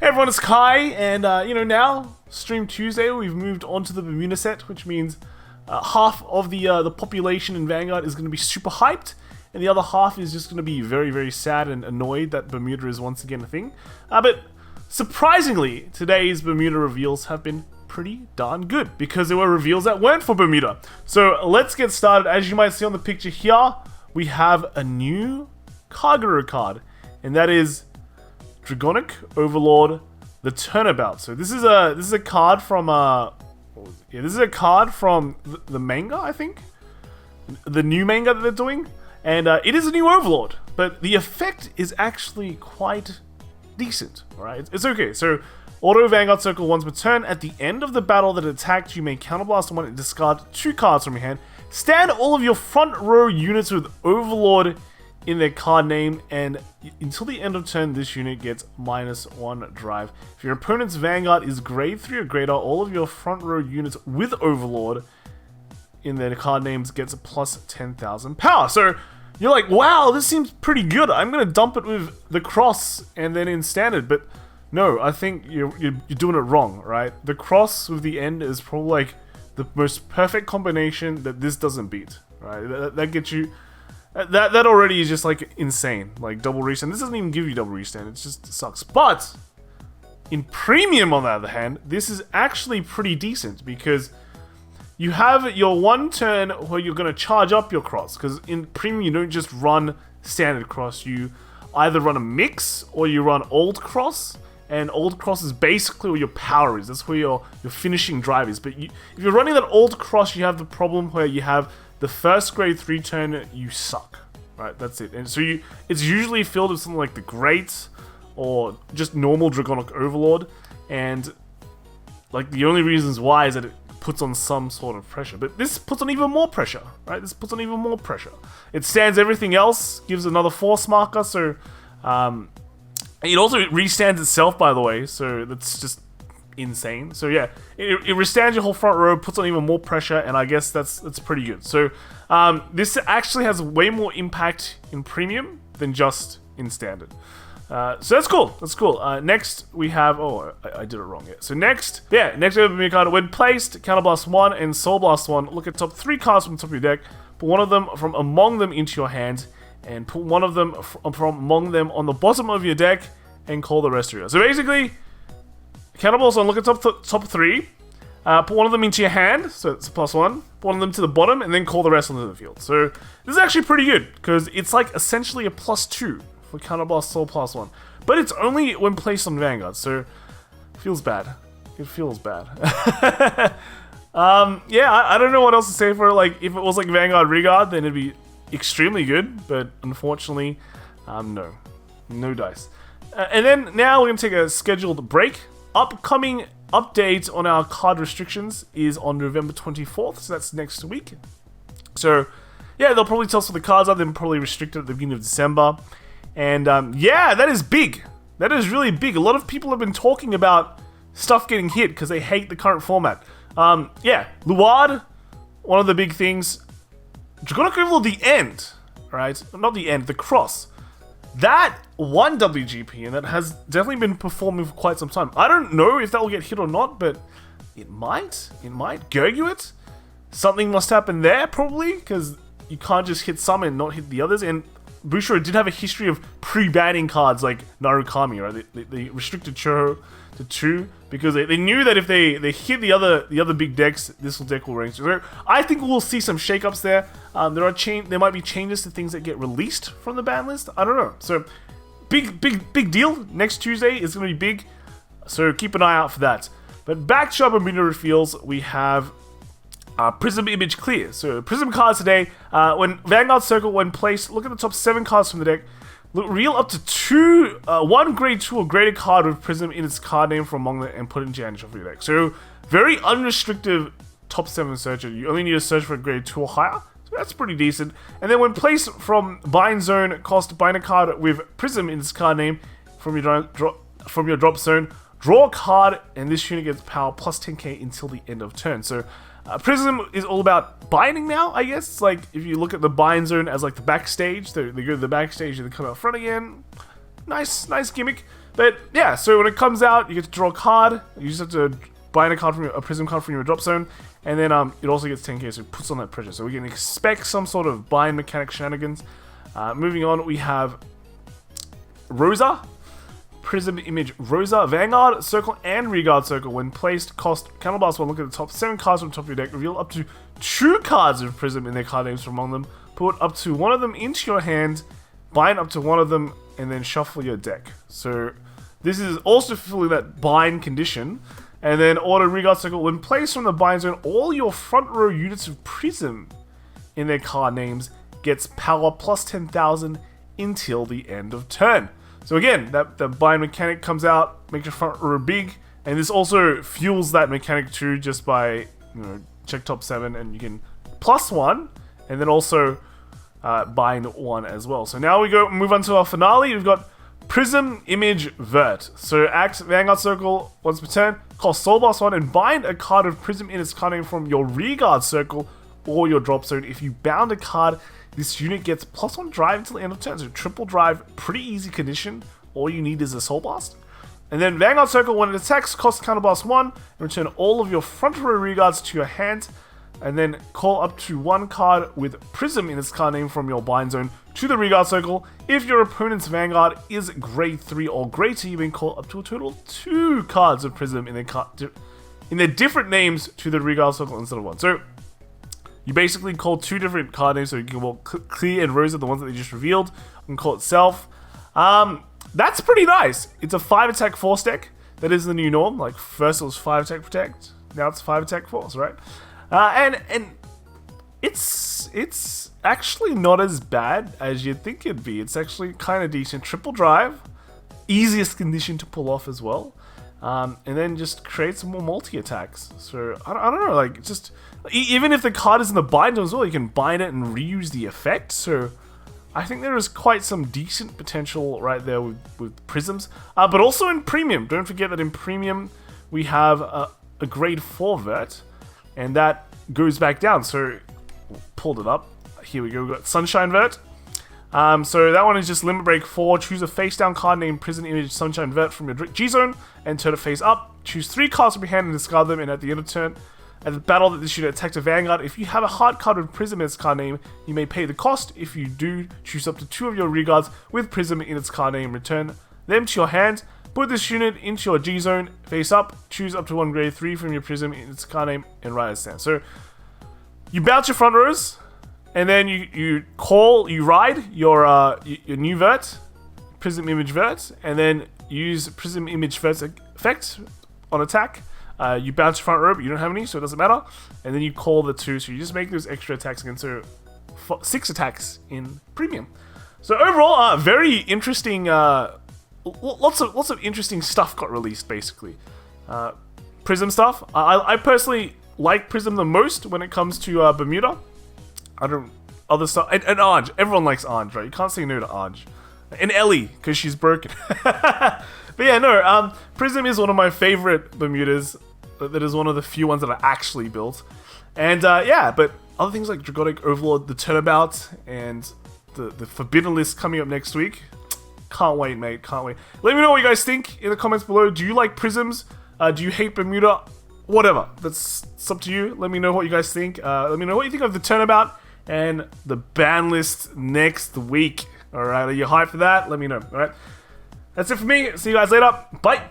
Hey everyone, it's Kai, and now, Stream Tuesday, we've moved on to the Bermuda set, which means half of the population in Vanguard is going to be super hyped, and the other half is just going to be very, very sad and annoyed that Bermuda is once again a thing. But surprisingly, today's Bermuda reveals have been pretty darn good, because there were reveals that weren't for Bermuda. So let's get started. As you might see on the picture here, we have a new Kagero card, and that is Dragonic Overlord, the Turnabout. So this is a card from this is a card from the manga, I think, the new manga that they're doing, and it is a new Overlord, but the effect is actually quite decent. All right, it's okay. So auto Vanguard circle once per turn. At the end of the battle that attacked, you may counterblast one and discard 2 cards from your hand. Stand all of your front row units with Overlord in their card name, and until the end of turn, this unit gets -1 drive. If your opponent's Vanguard is grade 3 or greater, all of your front row units with Overlord in their card names gets a plus 10,000 power. So you're like, wow, this seems pretty good. I'm gonna dump it with the cross and then in standard, but no, I think you're doing it wrong, right? The cross with the end is probably like the most perfect combination that this doesn't beat, right? That gets you. That already is just like insane, like double restand. This doesn't even give you double restand, it just sucks. But in premium, on the other hand, this is actually pretty decent, because you have your one turn where you're going to charge up your cross, because in premium you don't just run standard cross, you either run a mix or you run old cross, and old cross is basically where your power is. That's where your finishing drive is. But if you're running that old cross, you have the problem where you have the first grade 3 turn, you suck, right? That's it. And so it's usually filled with something like the Great or just normal Dragonic Overlord, and like the only reasons why is that it puts on some sort of pressure. But this puts on even more pressure, right? This puts on even more pressure. It stands everything else, gives another force marker, so it also restands itself, by the way, so that's just insane. So yeah, it restands your whole front row, puts on even more pressure, and I guess that's pretty good. So this actually has way more impact in premium than just in standard. So that's cool. That's cool. Next we have, I did it wrong here. So next we have a card. When placed, Counterblast 1 and Soul Blast 1. Look at top 3 cards from the top of your deck. Put one of them from among them into your hand, and put one of them from among them on the bottom of your deck, and call the rest of you. So basically, Counterblast 1, look at top 3, put one of them into your hand, so it's a +1, put one of them to the bottom, and then call the rest onto the field. So this is actually pretty good, because it's like essentially a +2 for Counterblast Soul +1. But it's only when placed on Vanguard, so it feels bad. It feels bad. Yeah, I don't know what else to say for it. Like, if it was like Vanguard Regard, then it'd be extremely good, but unfortunately, no dice. And then now we're going to take a scheduled break. Upcoming update on our card restrictions is on November 24th, so that's next week. So yeah, they'll probably tell us what the cards are. They'll probably restrict it at the beginning of December. And yeah, that is big. That is really big. A lot of people have been talking about stuff getting hit because they hate the current format. Yeah, Luard, one of the big things. Dragonic Overlord, the end, right? Not the end, the cross. That one WGP, and that has definitely been performing for quite some time. I don't know if that will get hit or not, but it might. It might. Gurguit, something must happen there, probably, because you can't just hit some and not hit the others. And Bushro did have a history of pre-banning cards like Narukami, right? They restricted Churro to 2 because they knew that if they hit the other big decks, this deck will range. So I think we'll see some shakeups there. There might be changes to things that get released from the ban list. I don't know. So big deal. Next Tuesday is going to be big. So keep an eye out for that. But back to our Bermuda reveals, we have Prism image clear. So Prism cards today. When Vanguard Circle, when placed, look at the top 7 cards from the deck. Reveal up to 1 grade 2 or greater card with Prism in its card name from among them and put it into your hand shuffle your deck. So very unrestricted top 7 searcher. You only need to search for a grade 2 or higher. So that's pretty decent. And then when placed from bind zone, cost bind a card with Prism in its card name from your drop zone. Draw a card, and this unit gets power plus 10k until the end of turn. So Prism is all about binding now, I guess. It's like, if you look at the bind zone as like the backstage, they go to the backstage and they come out front again. Nice gimmick. But yeah, so when it comes out, you get to draw a card. You just have to bind a Prism card from your drop zone, and then it also gets 10k, so it puts on that pressure. So we can expect some sort of bind mechanic shenanigans. Moving on, we have Rosa. Prism image Rosa, Vanguard, Circle, and Rearguard Circle. When placed, cost counterblast 1. Look at the top 7 cards from the top of your deck. Reveal up to 2 cards of Prism in their card names from among them. Put up to 1 of them into your hand, bind up to 1 of them, and then shuffle your deck. So this is also fulfilling that bind condition. And then auto Rearguard Circle. When placed from the bind zone, all your front row units of Prism in their card names gets power plus 10,000 until the end of turn. So again, that bind mechanic comes out, makes your front row big, and this also fuels that mechanic too, just by check top 7, and you can plus 1, and then also bind 1 as well. So now we move on to our finale. We've got Prism Image Vert. So act Vanguard Circle once per turn, cost Soul Blast 1, and bind a card of Prism in its card name from your Rearguard Circle or your drop zone. If you bound a card, this unit gets plus 1 drive until the end of turn. So triple drive, pretty easy condition. All you need is a Soul Blast. And then Vanguard Circle, when it attacks, costs counterblast 1, and return all of your front row Rearguards to your hand. And then call up to 1 card with Prism in its card name from your bind zone to the Rearguard Circle. If your opponent's Vanguard is grade 3 or greater, you may call up to a total 2 cards of Prism in their different names to the Rearguard Circle instead of 1. So you basically call 2 different card names, so you can call Clear and Rosa, the ones that they just revealed. You can call it Self. That's pretty nice. It's a 5 attack force deck. That is the new norm. Like first it was 5 attack protect, now it's 5 attack force, right? And it's actually not as bad as you'd think it'd be. It's actually kind of decent. Triple drive, easiest condition to pull off as well. And then just create some more multi-attacks. So, I don't know, like, just even if the card is in the bind as well, you can bind it and reuse the effect. So, I think there is quite some decent potential right there with Prisms. But also in Premium. Don't forget that in Premium, we have a grade 4 Vert, and that goes back down. So, pulled it up. Here we go. We've got Sunshine Vert. So that one is just Limit Break 4. Choose a face down card named Prism Image Sunshine Vert from your G-Zone and turn it face up. Choose 3 cards from your hand and discard them, and at the end of turn, at the battle that this unit attacked a Vanguard, if you have a hard card with Prism in its card name, you may pay the cost. If you do, choose up to 2 of your Rearguards with Prism in its card name, return them to your hand. Put this unit into your G-Zone, face up, choose up to 1 grade 3 from your Prism in its card name, and ride its stand. So, you bounce your front rows, and then you ride your new Vert, Prism Image Vert, and then use Prism Image Vert effect on attack. You bounce your front row, but you don't have any, so it doesn't matter. And then you call the 2, so you just make those extra attacks again. So 6 attacks in Premium. So overall, very interesting. Lots of interesting stuff got released, basically. Prism stuff. I personally like Prism the most when it comes to Bermuda. Other stuff, and Orange. Everyone likes Orange, right? You can't say no to Orange. And Ellie, because she's broken. But yeah, no, Prism is one of my favorite Bermudas. That is one of the few ones that I actually built. And yeah, but other things like Dragonic Overlord, the Turnabout, and the Forbidden List coming up next week. Can't wait, mate, can't wait. Let me know what you guys think in the comments below. Do you like Prisms? Do you hate Bermuda? Whatever, it's up to you. Let me know what you guys think. Let me know what you think of the Turnabout and the ban list next week. Alright, are you hyped for that? Let me know. Alright, that's it for me. See you guys later. Bye.